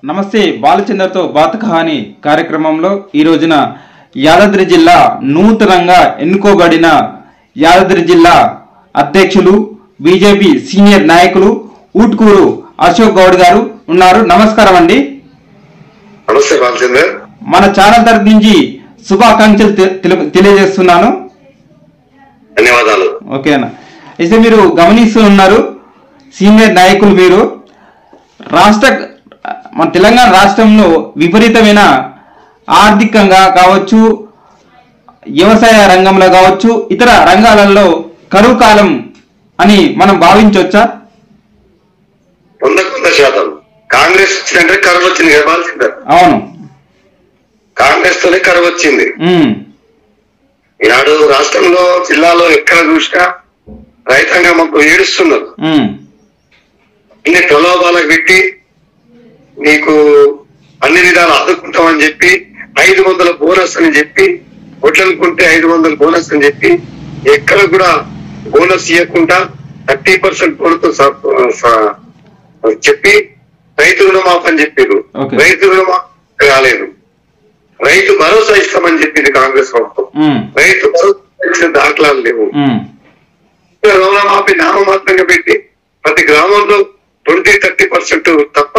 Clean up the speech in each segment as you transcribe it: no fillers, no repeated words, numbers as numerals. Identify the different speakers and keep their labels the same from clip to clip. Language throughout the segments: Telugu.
Speaker 1: నమస్తే బాలచందర్తో బాత్ కహాని కార్యక్రమంలో ఈ రోజున యాదాద్రి జిల్లా నూతనంగా ఎన్నుకోబడిన యాదాద్రి జిల్లా అధ్యక్షులు బీజేపీ సీనియర్ నాయకులు ఊట్కూరు అశోక్ గౌడ్ గారు ఉన్నారు. నమస్కారం అండి.
Speaker 2: నమస్తే బాలచందర్.
Speaker 1: మన ఛానల్ తరఫు నుంచి శుభాకాంక్షలు తెలియజేస్తున్నాను.
Speaker 2: ధన్యవాదాలు.
Speaker 1: ఓకేనా. అయితే మీరు గమనిస్తూ ఉన్నారు, సీనియర్ నాయకులు మీరు మన తెలంగాణ రాష్ట్రంలో విపరీతమైన ఆర్థికంగా కావచ్చు, వ్యవసాయ రంగంలో కావచ్చు, ఇతర రంగాలలో కరువు కాలం అని మనం భావించవచ్చా?
Speaker 2: 100% కాంగ్రెస్ వచ్చిందంటే కరువు వచ్చింది కదా బాలచందర్.
Speaker 1: అవును,
Speaker 2: కాంగ్రెస్ తోనే కరువు వచ్చింది. ఈనాడు రాష్ట్రంలో జిల్లాలో ఎక్కడ చూసినా రైతాంగం మాకు ఏడుస్తున్నారు. ఇన్ని ప్రలోభాలకు పెట్టి నీకు అన్ని విధాలు ఆదుకుంటామని చెప్పి 500 బోనస్ అని చెప్పి, ఒట్లనుకుంటే 500 బోనస్ అని చెప్పి ఎక్కడ కూడా బోనస్ ఇవ్వకుండా 30% బోనస్ చెప్పి రైతు రుణమాఫీ అని చెప్పారు. రైతు రుణమాఫీ కాలేదు. రైతు భరోసా ఇస్తామని చెప్పింది కాంగ్రెస్ ప్రభుత్వం. రైతు భరోసా ఇచ్చిన దాఖలాలు లేవు. రుణమాఫీ నామమాత్రంగా పెట్టి ప్రతి గ్రామంలో 20-30% తప్ప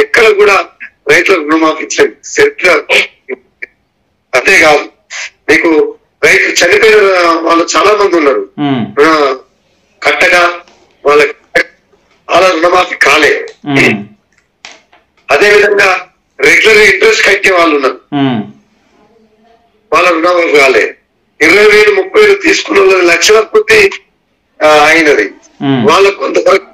Speaker 2: ఎక్కడ కూడా రైతులకు రుణమాఫీ ఇచ్చే చరిత్ర. అంతేకాదు, మీకు రైతు చనిపోయిన వాళ్ళు చాలా మంది ఉన్నారు. కట్టగా వాళ్ళకి అలా రుణమాఫీ కాలే. అదే విధంగా రెగ్యులర్ ఇంట్రెస్ట్ కట్టే వాళ్ళు ఉన్నారు, వాళ్ళ రుణమాఫీ కాలే. 20,000 30,000 తీసుకున్న వాళ్ళు లక్షల కొద్ది అయినది. వాళ్ళకు కొంతవరకు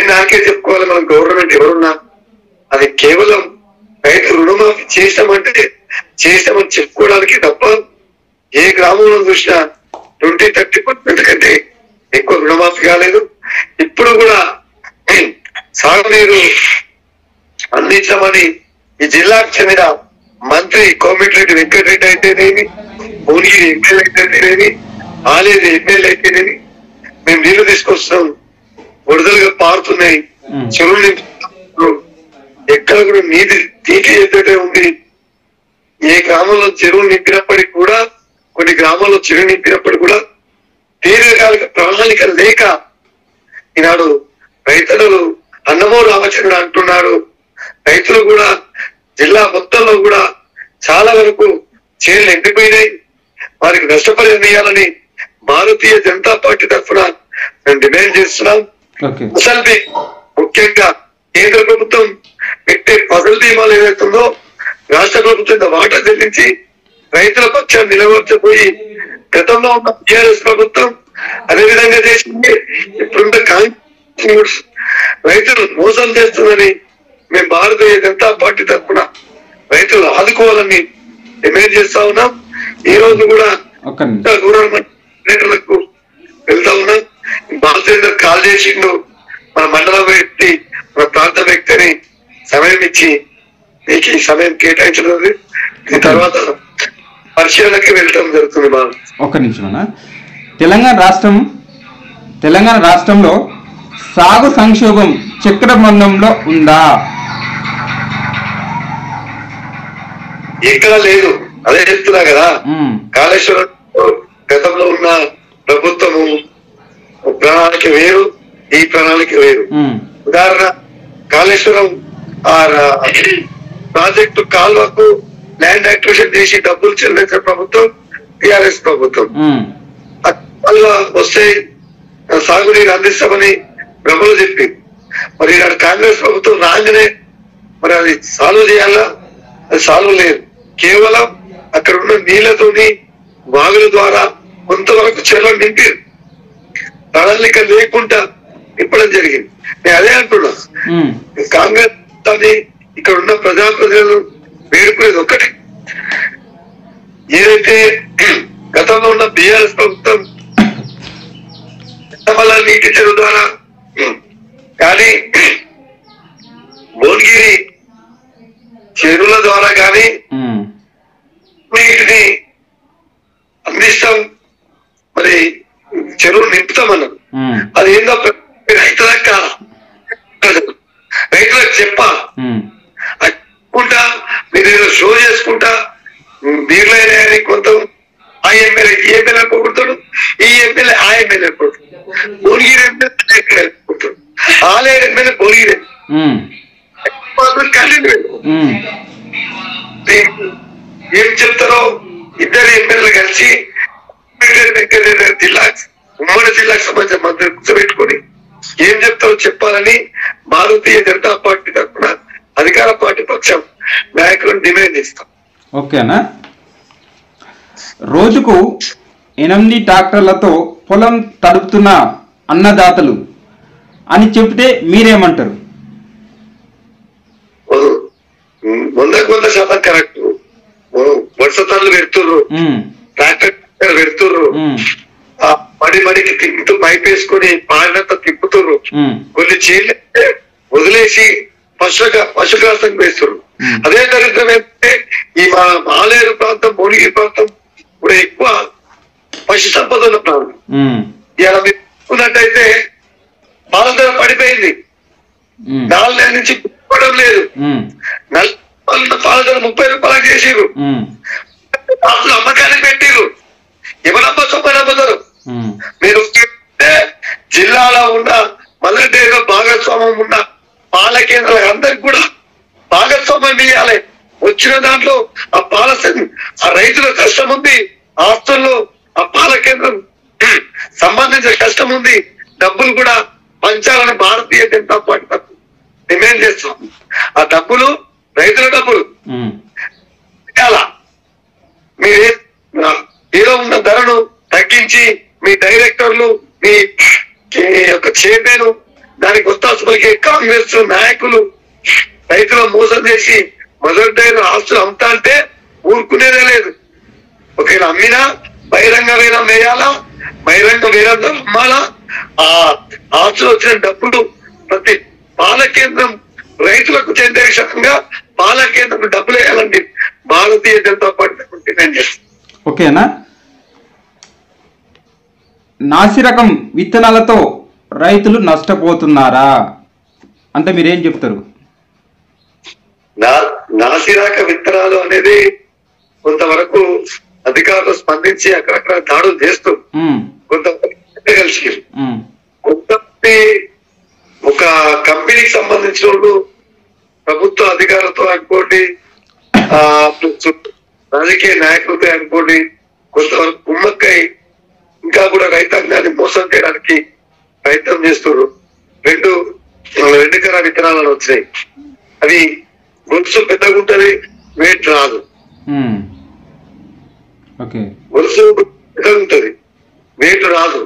Speaker 2: నాకే చెప్పుకోవాలి, మనం గవర్నమెంట్ ఎవరున్నా అది కేవలం రైతు రుణమాఫీ చేసామంటే చేసామని చెప్పుకోవడానికి తప్ప ఏ గ్రామంలో చూసినా 20-30% కంటే ఎక్కువ రుణమాఫీ కాలేదు. ఇప్పుడు కూడా సాగునీరు అందించమని ఈ జిల్లాకు చెందిన మంత్రి కోమటిరెడ్డి వెంకటరెడ్డి అయితేనేమి, భువనగిరి ఎమ్మెల్యే అయితేనేమి, ఆలేరు ఎమ్మెల్యే అయితేనేమి మేము నీళ్లు తీసుకొస్తున్నాం, వరదలుగా పారుతున్నాయి, చెరువులు ఎక్కడ కూడా నీటి ఎద్దటే ఉంది. ఏ గ్రామంలో చెరువులు నింపినప్పటికీ కూడా, కొన్ని గ్రామాల్లో చెరువు నింపినప్పటికీ కూడా దీర్ఘకాలిక ప్రణాళిక లేక ఈనాడు రైతులు అన్నమో రామచంద్రుడు అంటున్నారు. రైతులు కూడా జిల్లా మొత్తంలో కూడా చాలా వరకు చేనులు ఎండిపోయినాయి. వారికి నష్టపరిహారం ఇవ్వాలని భారతీయ జనతా పార్టీ తరఫున మేము డిమాండ్ చేస్తున్నాం. ఫసల్ బీమా, ముఖ్యంగా కేంద్ర ప్రభుత్వం పెట్టే ఫసల్ బీమాలు ఏదైతుందో రాష్ట్ర ప్రభుత్వం వాటా చెల్లించి రైతుల పక్షాన్ని నిలబడకపోయి గతంలో ఉన్న టీఆర్ఎస్ ప్రభుత్వం అదే విధంగా చేసింది. ఇప్పుడున్న కాంగ్రెస్ రైతులు మోసం చేస్తుందని మేము భారతీయ జనతా పార్టీ తరఫున రైతులు ఆదుకోవాలని డిమాండ్ చేస్తా ఉన్నాం. ఈ రోజు కూడా రైతులకు వెళ్తా ఉన్నాం. బాలచందర్ కాల్ చేసిండు, మన మండలం వ్యక్తి, మన ప్రాంత వ్యక్తిని సమయం ఇచ్చి మీకు ఈ సమయం కేటాయించడం, ఈ తర్వాత పరిశీలనకి వెళ్ళటం జరుగుతుంది. బాగా
Speaker 1: ఒక్క నిమిషం. తెలంగాణ రాష్ట్రంలో సాగు సంక్షోభం చక్రబంధంలో ఉందా?
Speaker 2: ఎక్కడ లేదు. అదే చెప్తున్నా కదా, కాళేశ్వరం గతంలో ఉన్న ప్రభుత్వము ప్రణాళిక వేరు, ఈ ప్రణాళిక వేరు. ఉదాహరణ, కాళేశ్వరం ప్రాజెక్టు కాల్వకు ల్యాండ్ యాక్విజిషన్ చేసి డబ్బులు చెల్లించిన ప్రభుత్వం టిఆర్ఎస్ ప్రభుత్వం. కాల్వ వస్తే సాగునీరు అందిస్తామని ప్రభులు చెప్పి, మరి ఈనాడు కాంగ్రెస్ ప్రభుత్వం రాగానే మరి అది సాల్వ్ చేయాలా? అది సాల్వ్ లేదు. కేవలం అక్కడ ఉన్న నీళ్లతోని వాగుల ద్వారా కొంతవరకు చెరువులు నింపారు, ప్రణాళిక లేకుండా నింపడం జరిగింది. నేను అదే అంటున్నా, కాంగ్రెస్ అని ఇక్కడ ఉన్న ప్రజాప్రతినిధులు వేడుకునేది ఒక్కటే, ఏదైతే గతంలో ఉన్న బీఆర్ఎస్ ప్రభుత్వం నీటి చెరువు ద్వారా కానీ భువనగిరి చెరువుల ద్వారా కానీ నీటిని అందిస్తాం, మరి చెరువులు నింపుతామన్నారు. అది ఏందో రైతులకు రైతులకు చెప్పాలి. భువనగిరి ఎమ్మెల్యే ఆలేరు ఎమ్మెల్యే భువనగిరి ఏం చెప్తారో ఇద్దరు ఎమ్మెల్యేలు కలిసి జిల్లా ఉమ్మడి జిల్లాకు సంబంధించిన మంత్రి కూర్చోబెట్టుకొని ఏం చెప్తారో చెప్పాలని భారతీయ జనతా పార్టీ తరఫున అధికార పార్టీ పక్షం నాయకులను డిమాండ్ చేస్తాం.
Speaker 1: ఓకేనా? రోజుకు 8 ట్రాక్టర్లతో పొలం తడుపుతున్న అన్నదాతలు అని చెప్తే మీరేమంటారు?
Speaker 2: 100% కరెక్ట్. వర్షతాలు పెడుతుర్రు, ట్రాక్టర్ పెడుతుర్రు, మడికి తిప్పుతూ పైప్ వేసుకుని పాడినంత తిప్పుతుర్రు, కొన్ని చీళ్ళు వదిలేసి పశుగ్రాసం వేస్తున్నారు. అదే దరిద్రం ఏంటంటే ఈ మా ఆలేరు ప్రాంతం, భువనగిరి ప్రాంతం ఇప్పుడు ఎక్కువ పశు సంపద ఉన్న ప్రాంతం. ఇలా మీరు చూసుకున్నట్టయితే పాల ధర పడిపోయింది, 4 నెలల నుంచి పడడం లేదు. పాల ధర 30 రూపాయలకు చేసిరు, అమ్మకానికి పెట్టిరు. ఎవరమ్మ చొప్పని అమ్ముతారు. మీరు జిల్లాలో ఉన్న మల్లెడేరులో భాగస్వామ్యం ఉన్న పాల కేంద్రాలకు అందరికి కూడా భాగస్వామ్యం ఇవ్వాలి. వచ్చిన దాంట్లో ఆ పాల ఆ రైతుల కష్టం ఉంది, ఆస్తుల్లో ఆ పాల కేంద్రం సంబంధించిన కష్టం ఉంది, డబ్బులు కూడా పంచాలని భారతీయ జనతా పార్టీ డిమాండ్ చేస్తాం. ఆ డబ్బులు రైతుల డబ్బులు మీరు ఏదో ఉన్న ధరను తగ్గించి మీ డైరెక్టర్లు, మీ యొక్క చైర్మన్, దానికి ఒత్తాసు కాంగ్రెస్ నాయకులు రైతులను మోసం చేసి మొదటి ఆస్తులు అమ్ముతా అంటే ఊరుకునేదే లేదు. ఒకవేళ అమ్మినా బహిరంగ వేలం వేయాలా, బహిరంగ వేలం అమ్మాలా. ఆ ఆస్తులు వచ్చిన డబ్బులు ప్రతి పాల కేంద్రం రైతులకు చెందే విషయంగా పాల కేంద్రం డబ్బులు వేయాలండి భారతీయ జనతా పార్టీ డిమాండ్ చేస్తుంది.
Speaker 1: ఓకేనా? నాసిరకం విత్తనాలతో రైతులు నష్టపోతున్నారా అంటే మీరేం చెప్తారు?
Speaker 2: నాసిరక విత్తనాలు అనేది కొంతవరకు అధికారులు స్పందించి అక్కడక్కడ దాడులు చేస్తూ కొంతమంది కలిసి కొంతమంది ఒక కంపెనీకి సంబంధించిన వాళ్ళు ప్రభుత్వ అధికారులతో అనుకోండి, రాజకీయ నాయకులతో అనుకోండి, కొంతవరకు కుమ్మక్కై ఇంకా కూడా రైతాంగాన్ని మోసం చేయడానికి ప్రయత్నం చేస్తున్నారు. 2 రకాల విత్తనాలు వచ్చినాయి. అవి గొలుసు పెద్దగా ఉంటది, వెయిట్ రాదు. గొలుసు పెద్దగా ఉంటది, వెయిట్ రాదు.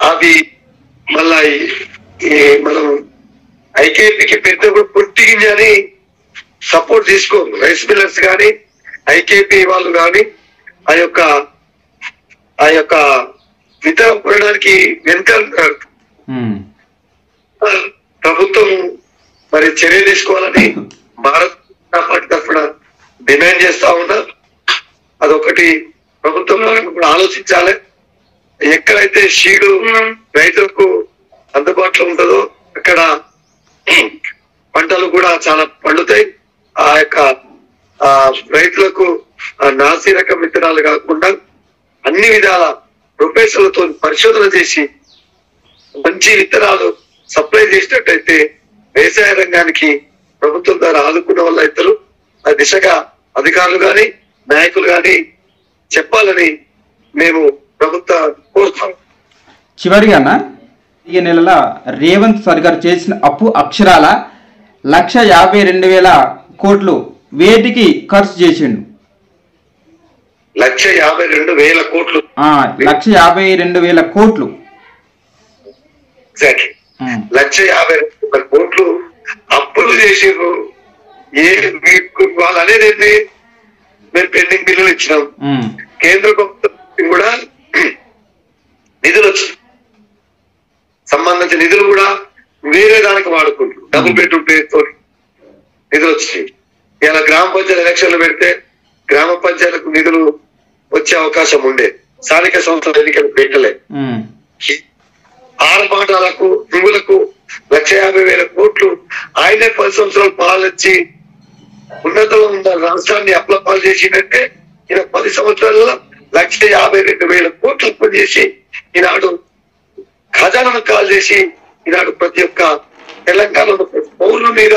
Speaker 2: అవి మళ్ళా మనం ఐకేపీకి పెట్టినప్పుడు పొట్టి గింజ అని సపోర్ట్ తీసుకోరు. రైస్ మిల్లర్స్ కానీ ఐకేపీ వాళ్ళు కానీ ఆ యొక్క విత్తనం కొనడానికి వెనుక ప్రభుత్వం మరి చర్య తీసుకోవాలని భారత జనతా పార్టీ తరఫున డిమాండ్ చేస్తా ఉన్నా. అదొకటి ప్రభుత్వం కూడా ఆలోచించాలి. ఎక్కడైతే షీడు రైతులకు అందుబాటులో ఉంటుందో అక్కడ పంటలు కూడా చాలా పండుతాయి. ఆ యొక్క రైతులకు నాసి రకం విత్తనాలు కాకుండా అన్ని విధాల ప్రొఫెసర్లతో పరిశోధన చేసి మంచి విత్తనాలు సప్లై చేసినట్టయితే వ్యవసాయ రంగానికి ప్రభుత్వం ద్వారా ఆదుకున్న వాళ్ళ రైతులు ఆ దిశగా అధికారులు గాని నాయకులు గాని చెప్పాలని మేము ప్రభుత్వం కోరుతాం.
Speaker 1: చివరిగా ఈ నెలల రేవంత్ సర్కార్ చేసిన అప్పు అక్షరాల 1,52,000 కోట్లు వేటికి ఖర్చు చేసిండు?
Speaker 2: 1,52,000 కోట్లు.
Speaker 1: 1,52,000 కోట్లు.
Speaker 2: 1,52,000 కోట్లు అప్పులు చేసిండ్రు. వాళ్ళు అనేది ఏంటి, మేము పెండింగ్ బిల్లులు ఇచ్చినాం, కేంద్ర ప్రభుత్వం కూడా నిధులు వచ్చినాయి, సంబంధించిన నిధులు కూడా వేరే దానికి వాడుకుంటారు. డబుల్ బెడ్రూమ్ పేరుతో నిధులు వచ్చినాయి. ఇలా గ్రామ పంచాయతీ ఎలక్షన్లు పెడితే గ్రామ పంచాయతీలకు నిధులు వచ్చే అవకాశం ఉండే, స్థానిక సంస్థల ఎన్నికలు పెట్టలే. ఆర్భాటాలకు దిగులకు 1,50,000 కోట్లు ఆయనే 10 సంవత్సరాలు పాలించి ఉన్నతంలో ఉన్న రాష్ట్రాన్ని అప్లపాలు చేసినట్టే ఈయన 10 సంవత్సరాలలో 1,52,000 కోట్లు పనిచేసి ఈనాడు ఖజానాను కాల్ చేసి ఈనాడు ప్రతి ఒక్క తెలంగాణలో పౌరుల మీద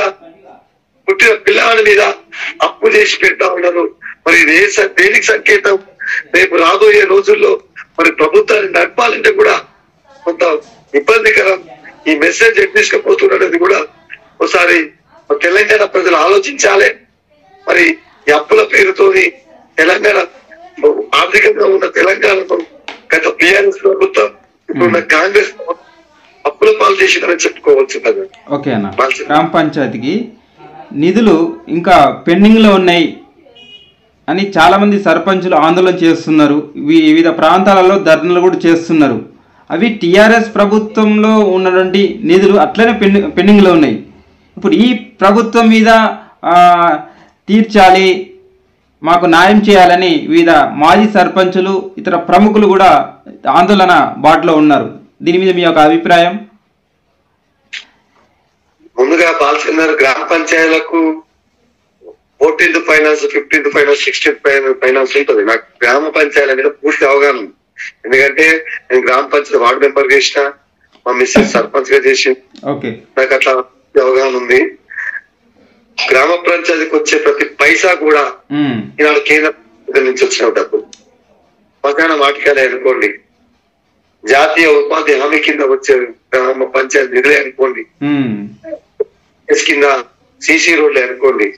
Speaker 2: పుట్టిన పిల్లల మీద అప్పు చేసి పెడతా ఉన్నారు. మరి దేనికి సంకేతం? రేపు రాబోయే రోజుల్లో మరి ప్రభుత్వాన్ని నడపాలంటే కూడా కొంత ఇబ్బందికరం. ఈ మెసేజ్ తీసుకుపోతున్నది కూడా ఒకసారి తెలంగాణ ప్రజలు ఆలోచించాలి. మరి ఈ అప్పుల పేరుతోని తెలంగాణ ఆర్థికంగా ఉన్న తెలంగాణలో గత టీఆర్ఎస్ ప్రభుత్వం ఇప్పుడున్న కాంగ్రెస్ అప్పుల పాలు చేసిందని చెప్పుకోవచ్చు కదా.
Speaker 1: ఓకే అన్న, గ్రామ పంచాయతీకి నిధులు ఇంకా పెండింగ్ లో ఉన్నాయి అని చాలా మంది సర్పంచులు ఆందోళన చేస్తున్నారు. వివిధ ప్రాంతాలలో ధర్నాలు కూడా చేస్తున్నారు. అవి టీఆర్ఎస్ ప్రభుత్వంలో ఉన్నటువంటి నిధులు అట్లనే పెండింగ్ లో ఉన్నాయి. ఇప్పుడు ఈ ప్రభుత్వం మీద తీర్చాలి, మాకు న్యాయం చేయాలని వివిధ మాజీ సర్పంచులు ఇతర ప్రముఖులు కూడా ఆందోళన బాటలో ఉన్నారు. దీని మీద మీ యొక్క అభిప్రాయం?
Speaker 2: ముందుగా బాలచందర్ గ్రామ పంచాయతీలకు 14th finance, 15th finance, 16th finance ఉంటుంది. నాకు గ్రామ పంచాయతీ మీద పూర్తి అవగాహన ఉంది. ఎందుకంటే నేను గ్రామ పంచాయతీ వార్డు మెంబర్ చేసిన, మా మిస్సెస్ సర్పంచ్ గా చేసి నాకు అట్లా అవగాహన ఉంది. గ్రామ పంచాయతీకి వచ్చే ప్రతి పైసా కూడా ఈనాడు కేంద్ర నుంచి వచ్చిన డబ్బు. పక్కన వాటికాలే అనుకోండి, జాతీయ ఉపాధి హామీ కింద వచ్చే గ్రామ పంచాయతీ నిధులే అనుకోండి, కింద సిసి రోడ్లే అనుకోండి,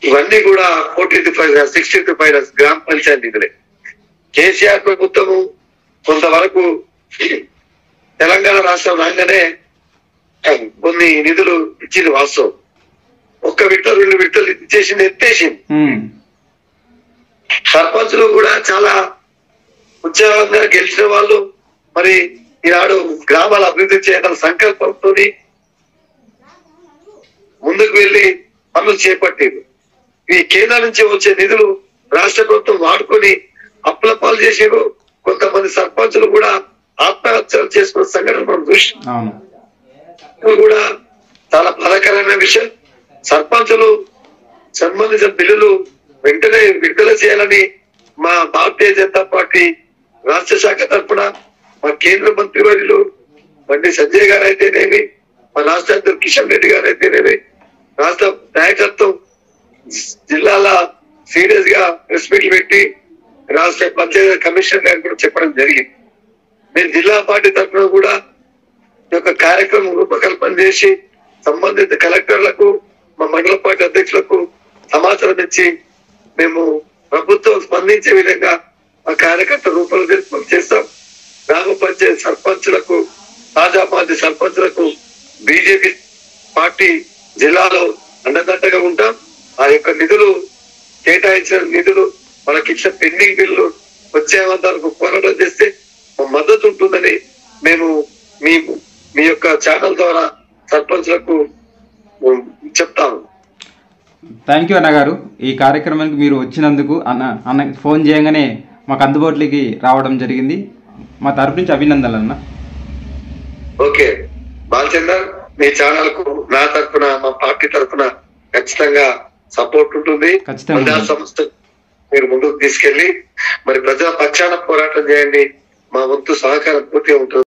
Speaker 2: ఇవన్నీ కూడా 14th ఫైనాన్స్, 16th ఫైనాన్స్ గ్రామ పంచాయతీ నిధులే. కేసీఆర్ ప్రభుత్వము కొంతవరకు తెలంగాణ రాష్ట్రం రాగానే కొన్ని నిధులు ఇచ్చింది వాస్తవం. 1 విడత 2 విడతలు ఇచ్చేసింది, ఎత్తేసింది. సర్పంచులు కూడా చాలా ఉత్సాహంగా గెలిచిన వాళ్ళు మరి ఈనాడు గ్రామాల అభివృద్ధి చేయడం సంకల్పంతో ముందుకు వెళ్లి పనులు చేపట్టారు. ఈ కేంద్రం నుంచి వచ్చే నిధులు రాష్ట్ర ప్రభుత్వం వాడుకొని అప్పుల పాలు చేసారు. కొంతమంది సర్పంచులు కూడా ఆత్మహత్యలు చేసుకున్న సంఘటన మనం చూసాం. కూడా చాలా బాధాకరమైన విషయం. సర్పంచులు సంబంధించిన బిల్లులు వెంటనే విడుదల చేయాలని మా భారతీయ జనతా పార్టీ రాష్ట్ర శాఖ తరఫున మా కేంద్ర మంత్రి వర్యులు బండి సంజయ్ గారు అయితేనేమి, మా రాష్ట్ర అధ్యక్షుడు కిషన్ రెడ్డి గారు అయితేనేమి, రాష్ట్ర నాయకత్వం జిల్లాల సీరియస్ గా ప్రెస్ మీట్లు పెట్టి రాష్ట్ర పంచాయతీ కమిషనర్ గారు కూడా చెప్పడం జరిగింది. నేను జిల్లా పార్టీ తరఫున కూడా ఈ యొక్క కార్యక్రమం రూపకల్పన చేసి సంబంధిత కలెక్టర్లకు, మా మండల పార్టీ అధ్యక్షులకు సమాచారం ఇచ్చి మేము ప్రభుత్వం స్పందించే విధంగా ఆ కార్యకర్త రూపకల్పన చేస్తాం. గ్రామ పంచాయతీ సర్పంచులకు, తాజా మాజీ సర్పంచులకు బీజేపీ పార్టీ జిల్లాలో అండదండగా ఉంటాం. ఆ యొక్క నిధులు కేటాయించిన నిధులు మనకి ఇచ్చిన పెండింగ్ బిల్లు వచ్చేంత వరకు పోరాటం చేస్తే మా మద్దతు ఉంటుందని మేము మీ యొక్క ఛానల్ ద్వారా సర్పంచులకు చెప్తాము.
Speaker 1: థ్యాంక్ యూ అన్నగారు. ఈ కార్యక్రమానికి మీరు వచ్చినందుకు అన్న ఫోన్ చేయగానే మాకు అందుబాటులోకి రావడం జరిగింది. మా తరపు నుంచి అభినందనలు అన్న.
Speaker 2: ఓకే బాలచందర్, మీ ఛానల్ కు నా తరఫున, మా పార్టీ తరఫున ఖచ్చితంగా సపోర్ట్ ఉంటుంది. ప్రజా సంస్థ మీరు ముందుకు తీసుకెళ్లి మరి ప్రజల పక్షాన పోరాటం చేయండి. మా వంతు సహకారం పూర్తిగా ఉంటుంది.